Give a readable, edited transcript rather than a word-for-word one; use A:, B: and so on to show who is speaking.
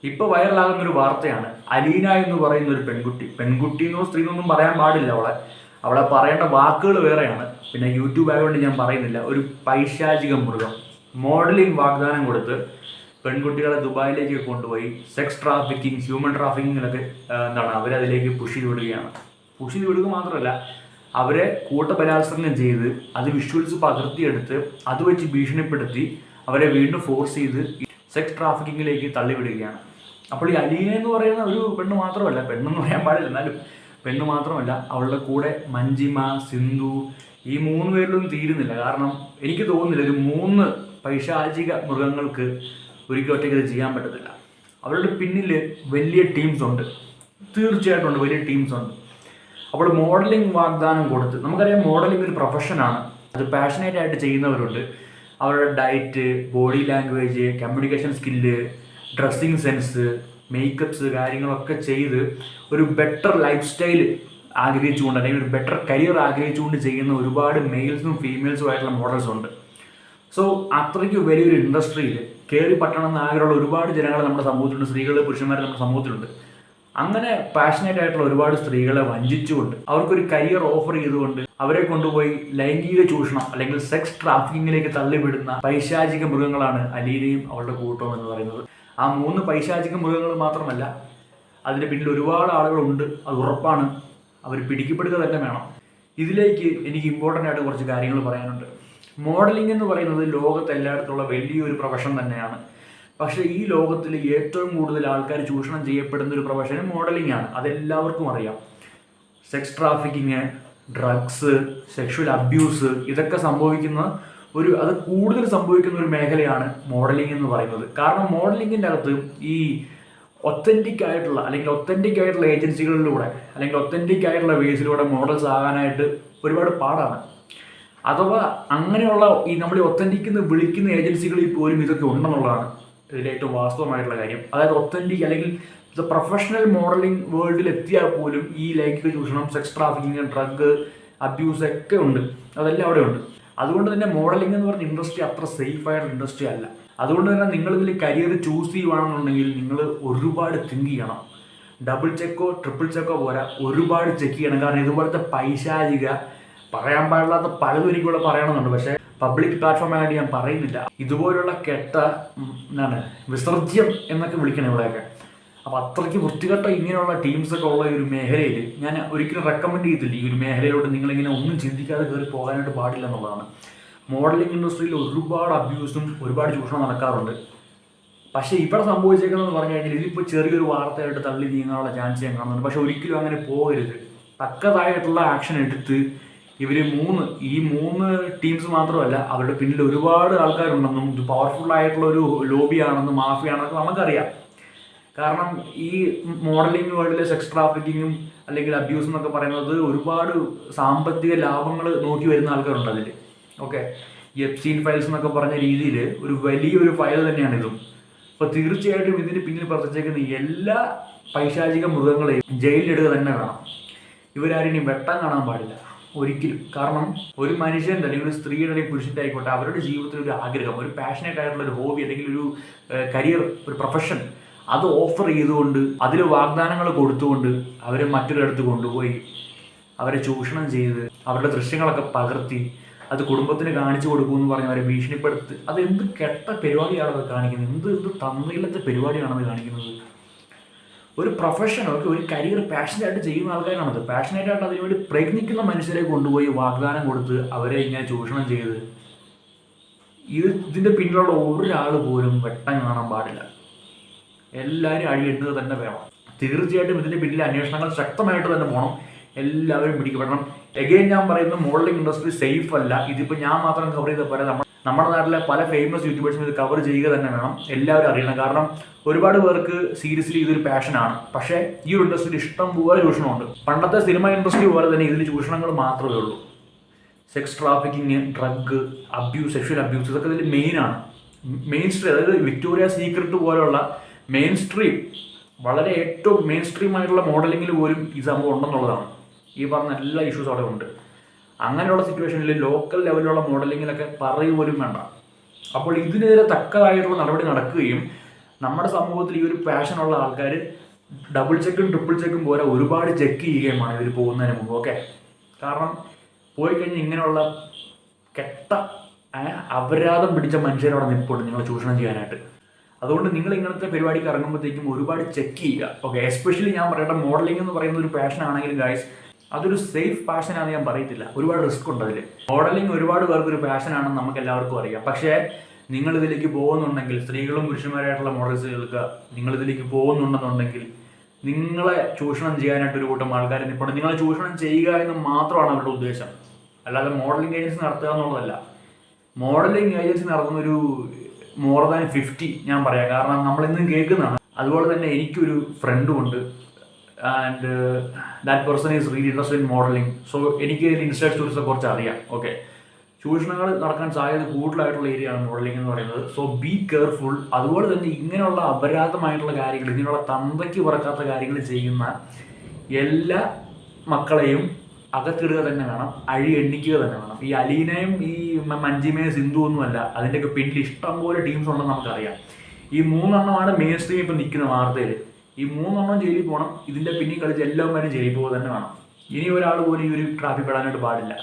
A: ഇപ്പൊ വൈറലാകുന്ന ഒരു വാർത്തയാണ് അലീന എന്ന് പറയുന്ന ഒരു പെൺകുട്ടി എന്നോ സ്ത്രീ എന്നൊന്നും പറയാൻ പാടില്ല. അവളെ പറയേണ്ട വാക്കുകൾ വേറെയാണ്. പിന്നെ യൂട്യൂബ് ആയതുകൊണ്ട് ഞാൻ പറയുന്നില്ല. ഒരു പൈശാചിക മൃഗം മോഡലിംഗ് വാഗ്ദാനം കൊടുത്ത് പെൺകുട്ടികളെ ദുബായിലേക്ക് കൊണ്ടുപോയി സെക്സ് ട്രാഫിക്കിംഗ്, ഹ്യൂമൻ ട്രാഫിക്കിങ്ങിലൊക്കെ അവരതിലേക്ക് പുഷ് ചെയ്ത് വിടുകയാണ്. പുഷ് ചെയ്ത് വിടുക മാത്രമല്ല, അവരെ കൂട്ടബലാത്സംഗം ചെയ്ത് അത് വിഷ്വൽസ് പകർത്തിയെടുത്ത് അത് വെച്ച് ഭീഷണിപ്പെടുത്തി അവരെ വീണ്ടും ഫോഴ്സ് ചെയ്ത് സെക്സ് ട്രാഫിക്കിങ്ങിലേക്ക് തള്ളിവിടുകയാണ്. അപ്പോൾ ഈ അലീന എന്ന് പറയുന്ന ഒരു പെണ്ണ് മാത്രമല്ല, പെണ്ണെന്ന് പറയാൻ പാടില്ല, എന്നാലും പെണ്ണ് മാത്രമല്ല, അവളുടെ കൂടെ മഞ്ജിമ, സിന്ധു, ഈ 3 പേരിലൊന്നും തീരുന്നില്ല. കാരണം എനിക്ക് തോന്നുന്നില്ല ഒരു 3 പൈശാചിക മൃഗങ്ങൾക്ക് ഒരിക്കലും ഒറ്റയ്ക്ക് ഇത് ചെയ്യാൻ പറ്റത്തില്ല. അവരുടെ പിന്നിൽ വലിയ ടീംസ് ഉണ്ട്, തീർച്ചയായിട്ടും ഉണ്ട്, വലിയ ടീംസ് ഉണ്ട്. അപ്പോൾ മോഡലിംഗ് വാഗ്ദാനം കൊടുത്ത്, നമുക്കറിയാം മോഡലിംഗ് ഒരു പ്രൊഫഷനാണ്, അത് പാഷനേറ്റ് ആയിട്ട് ചെയ്യുന്നവരുണ്ട്. അവരുടെ diet, body language, communication skill, dressing sense, makeups കാര്യങ്ങളൊക്കെ ചെയ്ത് ഒരു ബെറ്റർ ലൈഫ് സ്റ്റൈൽ ആഗ്രഹിച്ചുകൊണ്ട് അല്ലെങ്കിൽ ഒരു ബെറ്റർ കരിയർ ആഗ്രഹിച്ചുകൊണ്ട് ചെയ്യുന്ന ഒരുപാട് മെയിൽസും ഫീമെയിൽസും ആയിട്ടുള്ള മോഡൽസ് ഉണ്ട്. സോ അത്രയ്ക്ക് വലിയൊരു ഇൻഡസ്ട്രിയിൽ കയറി പറ്റണം എന്ന് ആഗ്രഹമുള്ള ഒരുപാട് ജനങ്ങൾ നമ്മുടെ സമൂഹത്തിലുണ്ട്, സ്ത്രീകൾ, പുരുഷന്മാർ നമ്മുടെ സമൂഹത്തിലുണ്ട്. അങ്ങനെ പാഷനേറ്റ് ആയിട്ടുള്ള ഒരുപാട് സ്ത്രീകളെ വഞ്ചിച്ചുകൊണ്ട് അവർക്കൊരു കരിയർ ഓഫർ ചെയ്തുകൊണ്ട് അവരെ കൊണ്ടുപോയി ലൈംഗിക ചൂഷണം അല്ലെങ്കിൽ സെക്സ് ട്രാഫിക്കിങ്ങിലേക്ക് തള്ളിവിടുന്ന പൈശാചിക മൃഗങ്ങളാണ് അലീനയും അവളുടെ കൂട്ടവും എന്ന് പറയുന്നത്. ആ 3 പൈശാചിക മൃഗങ്ങൾ മാത്രമല്ല, അതിന് പിന്നിൽ ഒരുപാട് ആളുകളുണ്ട്, അത് ഉറപ്പാണ്. അവർ പിടിക്കപ്പെടുക തന്നെ വേണം. ഇതിലേക്ക് എനിക്ക് ഇമ്പോർട്ടൻ്റ് ആയിട്ട് കുറച്ച് കാര്യങ്ങൾ പറയാനുണ്ട്. മോഡലിംഗ് എന്ന് പറയുന്നത് ലോകത്ത് എല്ലായിടത്തുള്ള വലിയൊരു പ്രൊഫഷൻ തന്നെയാണ്. പക്ഷേ ഈ ലോകത്തിൽ ഏറ്റവും കൂടുതൽ ആൾക്കാർ ചൂഷണം ചെയ്യപ്പെടുന്ന ഒരു പ്രൊഫഷൻ മോഡലിംഗ് ആണ്. അതെല്ലാവർക്കും അറിയാം. Sex trafficking, drugs, sexual abuse, ഇതൊക്കെ അത് കൂടുതൽ സംഭവിക്കുന്ന ഒരു മേഖലയാണ് മോഡലിംഗ് എന്ന് പറയുന്നത്. കാരണം മോഡലിംഗിൻ്റെ അകത്ത് ഈ ഒത്തൻറ്റിക് ആയിട്ടുള്ള ഏജൻസികളിലൂടെ അല്ലെങ്കിൽ ഒത്തൻറ്റിക് ആയിട്ടുള്ള വേസിലൂടെ മോഡൽസ് ആകാനായിട്ട് ഒരുപാട് പാടാണ്. അഥവാ അങ്ങനെയുള്ള ഈ നമ്മൾ ഒത്തൻറ്റിക് എന്ന് വിളിക്കുന്ന ഏജൻസികളിൽ പോലും ഇതൊക്കെ ഉണ്ടെന്നുള്ളതാണ് ഇതിലേറ്റവും വാസ്തവമായിട്ടുള്ള കാര്യം. അതായത് ഒത്തൻറ്റിക് അല്ലെങ്കിൽ പ്രൊഫഷണൽ മോഡലിംഗ് വേൾഡിൽ എത്തിയാൽ പോലും ഈ ലൈംഗിക ചൂഷണം, സെക്സ് ട്രാഫിക്കിങ്, ഡ്രഗ് അബ്യൂസ് ഒക്കെ ഉണ്ട്. അതെല്ലാം അവിടെ ഉണ്ട്. അതുകൊണ്ട് തന്നെ മോഡലിംഗ് എന്ന് പറഞ്ഞ ഇൻഡസ്ട്രി അത്ര സേഫ് ആയിട്ടുള്ള ഇൻഡസ്ട്രി അല്ല. അതുകൊണ്ട് തന്നെ നിങ്ങൾ ഇതിൽ കരിയർ ചൂസ് ചെയ്യുകയാണെന്നുണ്ടെങ്കിൽ നിങ്ങൾ ഒരുപാട് തിങ്ക് ചെയ്യണം. ഡബിൾ ചെക്കോ ട്രിപ്പിൾ ചെക്കോ പോരാ, ഒരുപാട് ചെക്ക് ചെയ്യണം. കാരണം ഇതുപോലത്തെ പൈശാചിക, പറയാൻ പാടില്ലാത്ത പലതും എനിക്കിവിടെ പറയണമെന്നുണ്ട്, പക്ഷേ പബ്ലിക് പ്ലാറ്റ്ഫോമായിട്ട് ഞാൻ പറയുന്നില്ല. ഇതുപോലുള്ള വിസർജ്യം എന്നൊക്കെ വിളിക്കണം ഇവിടെയൊക്കെ. അപ്പോൾ അത്രയ്ക്ക് വൃത്തികെട്ട ഇങ്ങനെയുള്ള ടീംസൊക്കെ ഉള്ള ഒരു മേഖലയിൽ ഞാൻ ഒരിക്കലും റെക്കമെൻഡ് ചെയ്തില്ല. ഈ ഒരു മേഖലയിലോട്ട് നിങ്ങളിങ്ങനെ ഒന്നും ചിന്തിക്കാതെ കയറി പോകാനായിട്ട് പാടില്ല എന്നുള്ളതാണ്. മോഡലിംഗ് ഇൻഡസ്ട്രിയിൽ ഒരുപാട് അബ്യൂസും ഒരുപാട് ചൂഷണം നടക്കാറുണ്ട്. പക്ഷേ ഇവിടെ സംഭവിച്ചേക്കുന്നതെന്ന് പറഞ്ഞു കഴിഞ്ഞാൽ ഇതിപ്പോൾ ചെറിയൊരു വാർത്തയായിട്ട് തള്ളി നീങ്ങാനുള്ള ചാൻസ് ഞാൻ കാണുന്നുണ്ട്. പക്ഷെ ഒരിക്കലും അങ്ങനെ പോകരുത്. തക്കതായിട്ടുള്ള ആക്ഷൻ എടുത്ത് ഇവർ ഈ മൂന്ന് ടീംസ് മാത്രമല്ല, അവരുടെ പിന്നിൽ ഒരുപാട് ആൾക്കാരുണ്ടെന്നും ഇത് പവർഫുൾ ആയിട്ടുള്ള ഒരു ലോബിയാണെന്നും മാഫിയാണെന്നൊക്കെ നമുക്കറിയാം. കാരണം ഈ മോഡലിംഗ് വേൾഡിലെ സെക്സ് ട്രാഫിക്കിങ്ങും അല്ലെങ്കിൽ അബ്യൂസ് എന്നൊക്കെ പറയുന്നത് ഒരുപാട് സാമ്പത്തിക ലാഭങ്ങൾ നോക്കി വരുന്ന ആൾക്കാരുണ്ട് അതിൽ. ഓക്കെ, എപ്സ്റ്റീൻ ഫയൽസ് എന്നൊക്കെ പറഞ്ഞ രീതിയിൽ ഒരു വലിയൊരു ഫയൽ തന്നെയാണ് ഇതും. അപ്പോൾ തീർച്ചയായിട്ടും ഇതിന് പിന്നിൽ പ്രവർത്തിച്ചേക്കുന്ന എല്ലാ പൈശാചിക മൃഗങ്ങളെയും ജയിലിലിടുക തന്നെ വേണം. ഇവരാരും ഇനി വെട്ടം കാണാൻ പാടില്ല ഒരിക്കലും. കാരണം ഒരു മനുഷ്യൻ്റെ അല്ലെങ്കിൽ ഒരു സ്ത്രീയുടെ അല്ലെങ്കിൽ പുരുഷൻ്റെ ആയിക്കോട്ടെ, അവരുടെ ജീവിതത്തിൽ ഒരു ആഗ്രഹം, ഒരു പാഷനേറ്റ് ആയിട്ടുള്ള ഒരു ഹോബി അല്ലെങ്കിൽ ഒരു കരിയർ, ഒരു പ്രൊഫഷൻ, അത് ഓഫർ ചെയ്തുകൊണ്ട് അതിൽ വാഗ്ദാനങ്ങൾ കൊടുത്തുകൊണ്ട് അവരെ മറ്റൊരിടത്ത് കൊണ്ടുപോയി അവരെ ചൂഷണം ചെയ്ത് അവരുടെ ദൃശ്യങ്ങളൊക്കെ പകർത്തി അത് കുടുംബത്തിന് കാണിച്ചു കൊടുക്കുമെന്ന് പറഞ്ഞ് അവരെ ഭീഷണിപ്പെടുത്തി, അത് എന്ത് കെട്ട പരിപാടിയാണത് കാണിക്കുന്നത്, എന്ത് തന്നിലത്തെ പരിപാടിയാണത് കാണിക്കുന്നത്. ഒരു പ്രൊഫഷൻ, ഒരു കരിയർ പാഷനായിട്ട് ചെയ്യുന്ന ആൾക്കാരാണത്. പാഷനായിട്ടായിട്ട് അതിനുവേണ്ടി പ്രയത്നിക്കുന്ന മനുഷ്യരെ കൊണ്ടുപോയി വാഗ്ദാനം കൊടുത്ത് അവരെ ഇങ്ങനെ ചൂഷണം ചെയ്ത് ഇതിൻ്റെ പിന്നിലുള്ള ഒരാൾ പോലും വെട്ടം കാണാൻ പാടില്ല. എല്ലാവരും അഴിയെണ്ണുക തന്നെ വേണം. തീർച്ചയായിട്ടും ഇതിൻ്റെ പിന്നിൽ അന്വേഷണങ്ങൾ ശക്തമായിട്ട് തന്നെ പോകണം. എല്ലാവരും പിടിക്കപ്പെടണം. എഗെയിൻ ഞാൻ പറയുന്നത് മോഡലിംഗ് ഇൻഡസ്ട്രി സേഫ് അല്ല. ഇതിപ്പോൾ ഞാൻ മാത്രം കവർ ചെയ്ത പോലെ നമ്മുടെ നാട്ടിലെ പല ഫേമസ് യൂട്യൂബേഴ്സും ഇത് കവർ ചെയ്യുക തന്നെ വേണം. എല്ലാവരും അറിയണം. കാരണം ഒരുപാട് പേർക്ക് സീരിയസ്ലി ഇതൊരു പാഷനാണ്. പക്ഷേ ഈ ഒരു ഇൻഡസ്ട്രിയിൽ ഇഷ്ടം പോലെ ചൂഷണമുണ്ട്. പണ്ടത്തെ സിനിമ ഇൻഡസ്ട്രി പോലെ തന്നെ ഇതിൽ ചൂഷണങ്ങൾ മാത്രമേ ഉള്ളൂ. Sex trafficking, drug abuse, sexual abuse, ഇതൊക്കെ ഇതിൽ മെയിനാണ്. മെയിൻ സ്ട്രീം, അതായത് വിക്ടോറിയ സീക്രട്ട് പോലെയുള്ള മെയിൻ സ്ട്രീം, വളരെ ഏറ്റവും മെയിൻ സ്ട്രീം ആയിട്ടുള്ള മോഡലിങ്ങിൽ പോലും ഈ സംഭവം ഉണ്ടെന്നുള്ളതാണ്. ഈ പറഞ്ഞ എല്ലാ ഇഷ്യൂസും അവിടെ ഉണ്ട്. അങ്ങനെയുള്ള സിറ്റുവേഷനിൽ ലോക്കൽ ലെവലിലുള്ള മോഡലിങ്ങിലൊക്കെ പറയുക പോലും വേണ്ട. അപ്പോൾ ഇതിനെതിരെ തക്കതായിട്ടുള്ള നടപടി നടക്കുകയും നമ്മുടെ സമൂഹത്തിൽ ഈ ഒരു പാഷനുള്ള ആൾക്കാർ ഡബിൾ ചെക്കും ട്രിപ്പിൾ ചെക്കും പോലെ ഒരുപാട് ചെക്ക് ചെയ്യുകയുമാണ് ഇവർ പോകുന്നതിന് മുമ്പ്. ഓക്കെ, കാരണം പോയി കഴിഞ്ഞാൽ ഇങ്ങനെയുള്ള കെട്ട അപരാധം പിടിച്ച മനുഷ്യരവിടെ നിൽപ്പുണ്ട് നിങ്ങളെ ചൂഷണം ചെയ്യാനായിട്ട്. അതുകൊണ്ട് നിങ്ങൾ ഇങ്ങനത്തെ പരിപാടിക്ക് ഇറങ്ങുമ്പോഴത്തേക്കും ഒരുപാട് ചെക്ക് ചെയ്യുക. ഓക്കെ, എസ്പെഷ്യലി ഞാൻ പറയട്ടെ, മോഡലിംഗ് എന്ന് പറയുന്ന ഒരു പാഷൻ ആണെങ്കിലും ഗൈസ്, അതൊരു സേഫ് പാഷനാണെന്ന് ഞാൻ പറയത്തില്ല. ഒരുപാട് റിസ്ക് ഉണ്ട് അതിൽ. മോഡലിംഗ് ഒരുപാട് പേർക്ക് ഒരു പാഷനാണെന്ന് നമുക്ക് എല്ലാവർക്കും അറിയാം. പക്ഷേ നിങ്ങൾ ഇതിലേക്ക് പോകുന്നുണ്ടെങ്കിൽ, സ്ത്രീകളും പുരുഷന്മാരായിട്ടുള്ള മോഡൽസുകൾക്ക് നിങ്ങൾ ഇതിലേക്ക് പോകുന്നുണ്ടെന്നുണ്ടെങ്കിൽ നിങ്ങളെ ചൂഷണം ചെയ്യാനായിട്ട് ഒരു കൂട്ടം ആൾക്കാർ നിൽപ്പുണ്ട്. നിങ്ങളെ ചൂഷണം ചെയ്യുക എന്ന് മാത്രമാണ് അവരുടെ ഉദ്ദേശം, അല്ലാതെ മോഡലിംഗ് ഏജൻസി നടത്തുക എന്നുള്ളതല്ല. മോഡലിംഗ് ഏജൻസി നടത്തുന്ന ഒരു മോർ ദാൻ 50 ഞാൻ പറയാം, കാരണം നമ്മളിന്നും കേൾക്കുന്നതാണ്. അതുപോലെ തന്നെ എനിക്കൊരു ഫ്രണ്ടും ഉണ്ട്, and that person is really interested in modelling. So എനിക്ക് ഇൻസ്റ്റേറ്റ് ടൂറിസം കുറച്ച് അറിയാം. ഓക്കെ, ചൂഷണങ്ങൾ നടക്കാൻ സാധ്യത കൂടുതലായിട്ടുള്ള ഏരിയയാണ് മോഡലിംഗ് എന്ന് പറയുന്നത്. So be careful. അതുപോലെ തന്നെ ഇങ്ങനെയുള്ള അപരാധമായിട്ടുള്ള കാര്യങ്ങൾ, ഇങ്ങനെയുള്ള തന്തയ്ക്ക് പറക്കാത്ത കാര്യങ്ങൾ ചെയ്യുന്ന എല്ലാ മക്കളെയും അകത്തിടുക തന്നെ വേണം, എണ്ണിക്കുക തന്നെ വേണം. ഈ അലീനയും ഈ മഞ്ജിമയും സിന്ധു ഒന്നുമല്ല, അതിൻ്റെയൊക്കെ പിന്നിൽ ഇഷ്ടംപോലെ ടീംസ് ഉണ്ടെന്ന് നമുക്കറിയാം. ഈ 3 എണ്ണമാണ് മെയിൻ സ്ട്രീം ഇപ്പം നിൽക്കുന്ന വാർത്തയിൽ. ഈ 3 എണ്ണം ജയിലിൽ പോകണം. ഇതിൻ്റെ പിന്നിൽ കളിച്ച് എല്ലാവരും ജയിലിൽ പോകുക തന്നെ വേണം. ഇനി ഒരാൾ പോലും ഈ ഒരു ട്രാഫിക് പെടാനായിട്ട് പാടില്ല.